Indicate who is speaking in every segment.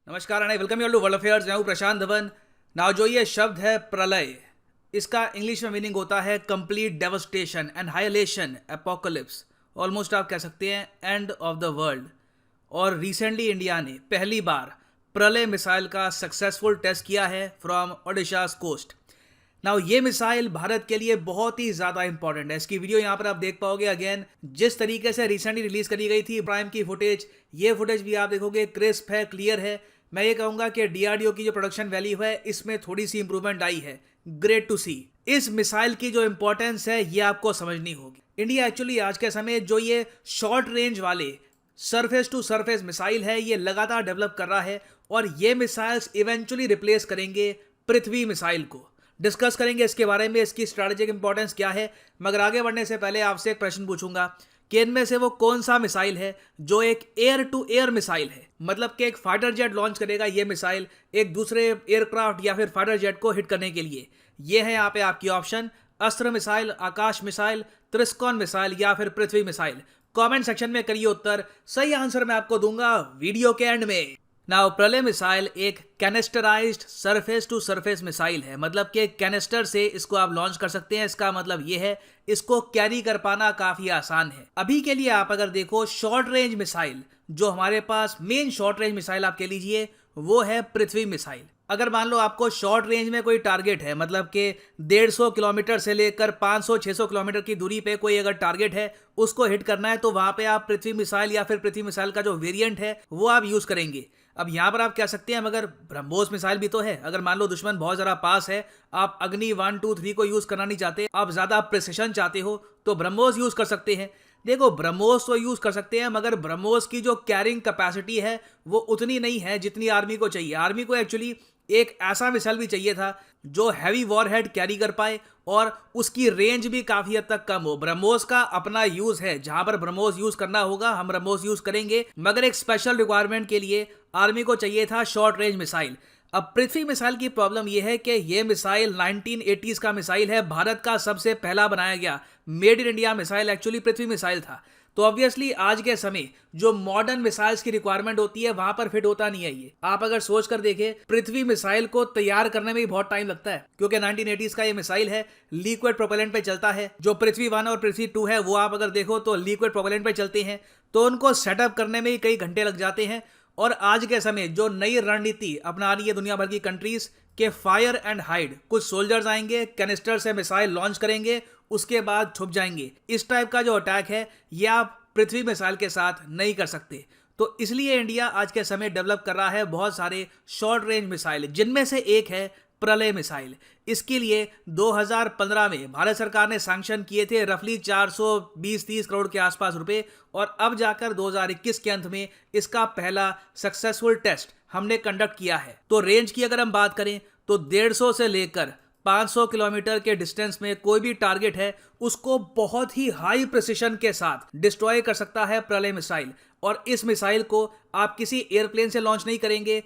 Speaker 1: नमस्कार and welcome you all to world affairs. मैं हूं प्रशांत धवन। नाउ जो ये शब्द है प्रलय, इसका इंग्लिश में मीनिंग होता है complete devastation, annihilation, apocalypse. Almost आप कह सकते हैं एंड ऑफ द वर्ल्ड। और रिसेंटली इंडिया ने पहली बार प्रलय मिसाइल का सक्सेसफुल टेस्ट किया है फ्रॉम ओडिशा कोस्ट। नाउ ये मिसाइल भारत के लिए बहुत ही ज़्यादा इंपॉर्टेंट है। इसकी वीडियो यहाँ पर आप देख पाओगे। अगेन जिस तरीके से रिसेंटली रिलीज करी गई थी प्राइम की फुटेज, ये फुटेज भी आप देखोगे क्रिस्प है, क्लियर है। मैं ये कहूँगा कि डीआरडीओ की जो प्रोडक्शन वैल्यू है इसमें थोड़ी सी इंप्रूवमेंट आई है। ग्रेट टू सी। इस मिसाइल की जो इंपॉर्टेंस है ये आपको समझनी होगी। इंडिया एक्चुअली आज के समय जो ये शॉर्ट रेंज वाले सरफेस टू सरफेस मिसाइल है ये लगातार डेवलप कर रहा है और ये मिसाइल्स इवेंचुअली रिप्लेस करेंगे पृथ्वी मिसाइल को। डिस्कस करेंगे इसके बारे में, इसकी स्ट्रैटेजिक इंपॉर्टेंस क्या है। मगर आगे बढ़ने से पहले आपसे एक प्रश्न पूछूंगा कि इनमें से वो कौन सा मिसाइल है जो एक एयर टू एयर मिसाइल है, मतलब कि एक फाइटर जेट लॉन्च करेगा ये मिसाइल एक दूसरे एयरक्राफ्ट या फिर फाइटर जेट को हिट करने के लिए। ये है यहाँ पे आपकी ऑप्शन: अस्त्र मिसाइल, आकाश मिसाइल, त्रिस्कोन मिसाइल या फिर पृथ्वी मिसाइल। कमेंट सेक्शन में करिए उत्तर। सही आंसर मैं आपको दूंगा वीडियो के एंड में। नाउ प्रलय मिसाइल एक canisterized surface to surface missile है, मतलब कि कैनिस्टर से इसको आप लॉन्च कर सकते हैं। इसका मतलब ये है इसको कैरी कर पाना काफी आसान है। अभी के लिए आप अगर देखो शॉर्ट रेंज मिसाइल, जो हमारे पास मेन शॉर्ट रेंज मिसाइल आप कह लीजिए वो है पृथ्वी मिसाइल। अगर मान लो आपको शॉर्ट रेंज में कोई टारगेट है, मतलब कि 150 किलोमीटर से लेकर 500-600 किलोमीटर की दूरी पे कोई अगर टारगेट है उसको हिट करना है, तो वहां पे आप पृथ्वी मिसाइल या फिर पृथ्वी मिसाइल का जो वेरिएंट है वो आप यूज करेंगे। अब यहां पर आप कह सकते हैं मगर ब्रह्मोस मिसाइल भी तो है। अगर मान लो दुश्मन बहुत ज्यादा पास है, आप अग्नि 1, 2, 3 को यूज करना नहीं चाहते, आप ज्यादा प्रिसिशन चाहते हो, तो ब्रह्मोस यूज कर सकते हैं। देखो ब्रह्मोस तो यूज कर सकते हैं मगर ब्रह्मोस की जो कैरिंग कैपेसिटी है वो उतनी नहीं है जितनी आर्मी को चाहिए। आर्मी को एक्चुअली एक ऐसा मिसाइल भी चाहिए था जो हैवी वॉरहेड कैरी कर पाए और उसकी रेंज भी काफी हद तक कम हो। ब्रह्मोस का अपना यूज है, जहां पर ब्रह्मोस यूज करना होगा हम ब्रह्मोस यूज करेंगे, मगर एक स्पेशल रिक्वायरमेंट के लिए आर्मी को चाहिए था शॉर्ट रेंज मिसाइल। अब पृथ्वी मिसाइल की प्रॉब्लम यह है कि यह मिसाइल 1980s का मिसाइल है, भारत का सबसे पहला बनाया गया made in India missile actually Prithvi missile था। तो ऑब्वियसली आज के समय जो मॉडर्न मिसाइल्स की रिक्वायरमेंट होती है वहां पर फिट होता नहीं है ये। आप अगर सोच कर देखें, पृथ्वी मिसाइल को तैयार करने में भी बहुत टाइम लगता है, क्योंकि 1980s का ये मिसाइल है, लिक्विड प्रोपेलेंट पे चलता है। जो पृथ्वी 1 और पृथ्वी 2 है वो आप अगर देखो तो लिक्विड प्रोपेलेंट पे चलते हैं, तो उनको सेटअप करने में ही कई घंटे लग जाते हैं। और आज के समय जो नई रणनीति अपना रही है दुनिया भर की कंट्रीज के फायर एंड हाइड, कुछ सोल्जर्स आएंगे, कैनिस्टर से मिसाइल लॉन्च करेंगे, उसके बाद छुप जाएंगे। इस टाइप का जो अटैक है ये आप पृथ्वी मिसाइल के साथ नहीं कर सकते। तो इसलिए इंडिया आज के समय डेवलप कर रहा है बहुत सारे शॉर्ट रेंज मिसाइल, जिनमें से एक है प्रलय मिसाइल। इसके लिए 2015 में भारत सरकार ने सैंक्शन किए थे रफली 420-30 करोड़ के आसपास रुपए, और अब जाकर 2021 के अंत में इसका पहला सक्सेसफुल टेस्ट हमने कंडक्ट किया है। तो रेंज की अगर हम बात करें तो 150 से लेकर 500 किलोमीटर के डिस्टेंस में कोई भी टारगेट है उसको बहुत ही हाई प्रिसिशन के साथ डिस्ट्रॉय कर सकता है प्रलय मिसाइल। और इस मिसाइल को आप किसी एयरप्लेन से लॉन्च नहीं करेंगे,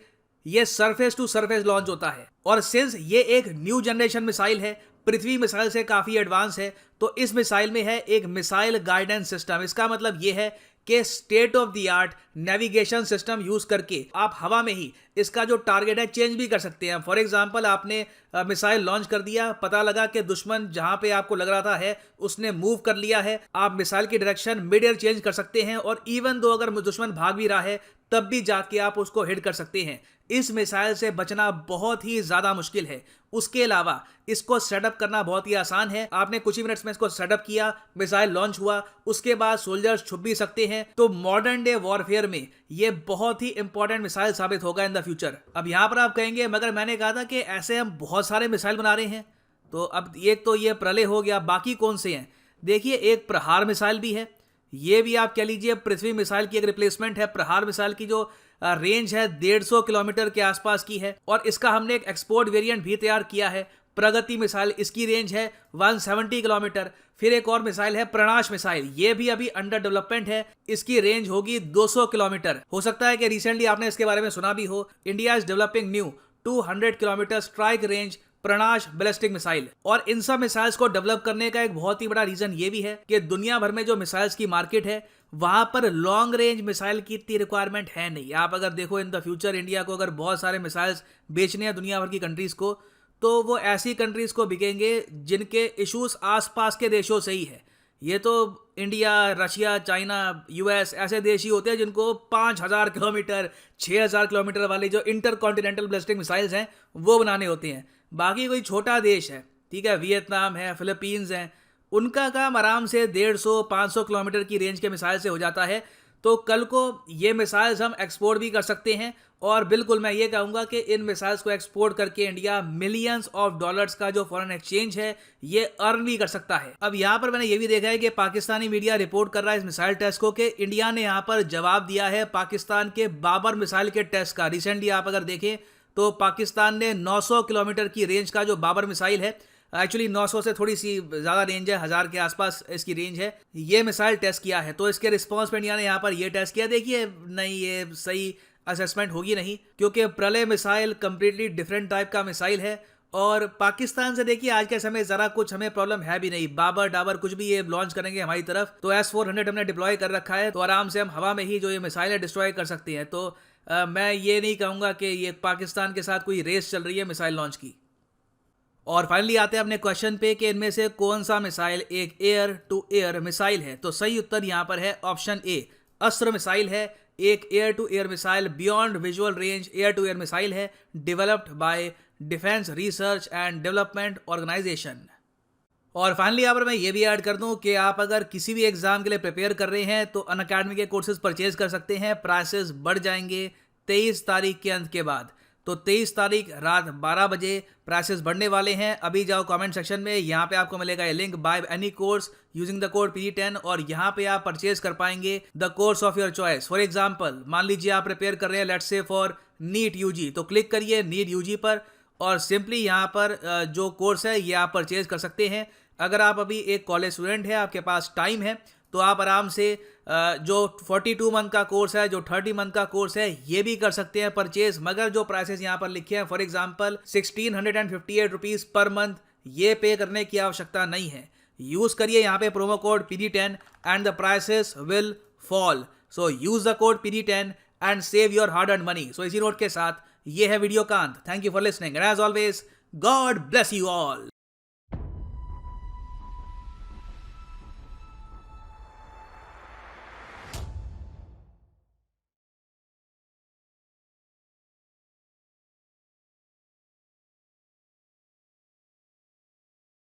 Speaker 1: ये सरफेस टू सरफेस लॉन्च होता है। और सिंस ये एक न्यू जनरेशन मिसाइल है, पृथ्वी मिसाइल से काफी एडवांस है, तो इस मिसाइल में है एक मिसाइल गाइडेंस सिस्टम। इसका मतलब ये है कि state of the art navigation system use करके आप हवा में ही इसका जो टारगेट है चेंज भी कर सकते हैं। फॉर एग्जांपल आपने मिसाइल लॉन्च कर दिया, पता लगा कि दुश्मन जहां पे आपको लग रहा था है उसने मूव कर लिया है, आप मिसाइल की डायरेक्शन मिड एयर चेंज कर सकते हैं, और इवन दो अगर दुश्मन भाग भी रहा है तब भी जाके आप उसको हिट कर सकते हैं। इस मिसाइल से बचना बहुत ही ज्यादा मुश्किल है। उसके अलावा इसको सेटअप करना बहुत ही आसान है। आपने कुछ ही मिनट्स में इसको सेटअप किया, मिसाइल लॉन्च हुआ, उसके बाद सोल्जर्स छुप भी सकते हैं। तो मॉडर्न डे वॉरफेयर में ये बहुत ही इंपॉर्टेंट मिसाइल साबित होगा इन द फ्यूचर। अब यहां पर आप कहेंगे मगर मैंने कहा था कि ऐसे हम बहुत सारे मिसाइल बना रहे हैं, तो अब एक तो ये प्रलय हो गया, बाकी कौन से हैं? देखिए एक प्रहार मिसाइल भी है, ये भी आप कह लीजिए पृथ्वी मिसाइल की एक रिप्लेसमेंट है। प्रहार मिसाइल की जो रेंज है 150 किलोमीटर के आसपास की है, और इसका हमने एक एक्सपोर्ट वेरिएंट भी तैयार किया है, प्रगति मिसाइल। इसकी रेंज है 170 किलोमीटर। फिर एक और मिसाइल है प्रणाश मिसाइल, ये भी अभी अंडर डेवलपमेंट है, इसकी रेंज होगी 200 किलोमीटर। हो सकता है कि रिसेंटली आपने इसके बारे में सुना भी हो, India is developing new 200 kilometre strike range Pranash ballistic missile. और इन सब मिसाइल्स को डेवलप करने का एक बहुत ही बड़ा रीजन ये भी है कि दुनिया भर में जो मिसाइल्स की मार्केट है वहाँ पर लॉन्ग रेंज मिसाइल की इतनी रिक्वायरमेंट है नहीं। आप अगर देखो इन द फ्यूचर इंडिया को अगर बहुत सारे मिसाइल्स बेचने हैं दुनिया भर की कंट्रीज़ को, तो वो ऐसी कंट्रीज़ को बिकेंगे जिनके इश्यूज आसपास के देशों से ही है। ये तो इंडिया, रशिया, चाइना, यूएस ऐसे देश ही होते हैं जिनको 5,000 किलोमीटर, 6,000 किलोमीटर वाली जो इंटर कॉन्टिनेंटल बैलिस्टिक मिसाइल्स हैं वो बनाने होते हैं। बाकी कोई छोटा देश है, ठीक है, वियतनाम है, फिलीपींस हैं, उनका काम आराम से 150-500 किलोमीटर की रेंज के मिसाइल से हो जाता है। तो कल को ये मिसाइल्स हम एक्सपोर्ट भी कर सकते हैं, और बिल्कुल मैं ये कहूँगा कि इन मिसाइल्स को एक्सपोर्ट करके इंडिया मिलियंस ऑफ डॉलर्स का जो फॉरेन एक्सचेंज है ये अर्न भी कर सकता है। अब यहाँ पर मैंने ये भी देखा है कि पाकिस्तानी मीडिया रिपोर्ट कर रहा है इस मिसाइल टेस्ट को कि इंडिया ने यहाँ पर जवाब दिया है पाकिस्तान के बाबर मिसाइल के टेस्ट का। रिसेंटली आप अगर देखें तो पाकिस्तान ने 900 किलोमीटर की रेंज का जो बाबर मिसाइल है, एक्चुअली 900 से थोड़ी सी ज़्यादा रेंज है, 1000 के आसपास इसकी रेंज है, ये मिसाइल टेस्ट किया है। तो इसके रिस्पॉन्स में इंडिया ने यहाँ पर ये टेस्ट किया। देखिए नहीं, ये सही असेसमेंट होगी नहीं, क्योंकि प्रलय मिसाइल कंप्लीटली डिफरेंट टाइप का मिसाइल है, और पाकिस्तान से देखिए आज के समय ज़रा कुछ हमें प्रॉब्लम है भी नहीं। बाबर डाबर कुछ भी ये लॉन्च करेंगे हमारी तरफ तो S-400 हमने डिप्लॉय कर रखा है, तो आराम से हम हवा में ही जो ये मिसाइल है डिस्ट्रॉय कर सकते हैं। तो मैं ये नहीं कहूँगा कि ये पाकिस्तान के साथ कोई रेस चल रही है मिसाइल लॉन्च की। और फाइनली आते हैं अपने क्वेश्चन पे कि इनमें से कौन सा मिसाइल एक एयर टू एयर मिसाइल है। तो सही उत्तर यहाँ पर है ऑप्शन ए, अस्त्र मिसाइल है। एक air to air missile beyond visual range air to air missile है, developed by defence research and development organisation. और फाइनली यहाँ पर मैं ये भी ऐड कर दूं कि आप अगर किसी भी एग्जाम के लिए प्रिपेयर कर रहे हैं तो अनअकैडमी के कोर्सेज परचेज कर सकते हैं। प्राइसेस बढ़ जाएंगे 23 तारीख के अंत के बाद। तो 23 तारीख रात 12 बजे प्राइसेस बढ़ने वाले हैं। अभी जाओ कमेंट सेक्शन में, यहाँ पे आपको मिलेगा ये link, by any course using the code PD10, और यहाँ पे आप परचेज कर पाएंगे the course of your choice. For example मान लीजिए आप प्रिपेयर कर रहे हैं let's say for NEET UG, तो क्लिक करिए नीट यूजी पर और सिंपली यहाँ पर जो कोर्स है ये आप परचेज कर सकते हैं। अगर आप अभी एक कॉलेज स्टूडेंट है, आपके पास टाइम है, तो आप आराम से जो 42 मंथ का कोर्स है, जो 30 मंथ का कोर्स है, ये भी कर सकते हैं परचेज। मगर जो प्राइसेस यहाँ पर लिखे हैं for example 1658 rupees per month, ये पे करने की आवश्यकता नहीं है। यूज़ करिए यहाँ पे promo code PD10 and the prices will fall. So use the code PD10 and save your hard earned money. So इसी नोट के साथ ये है वीडियो का अंत। Thank you for listening and as always God bless you all.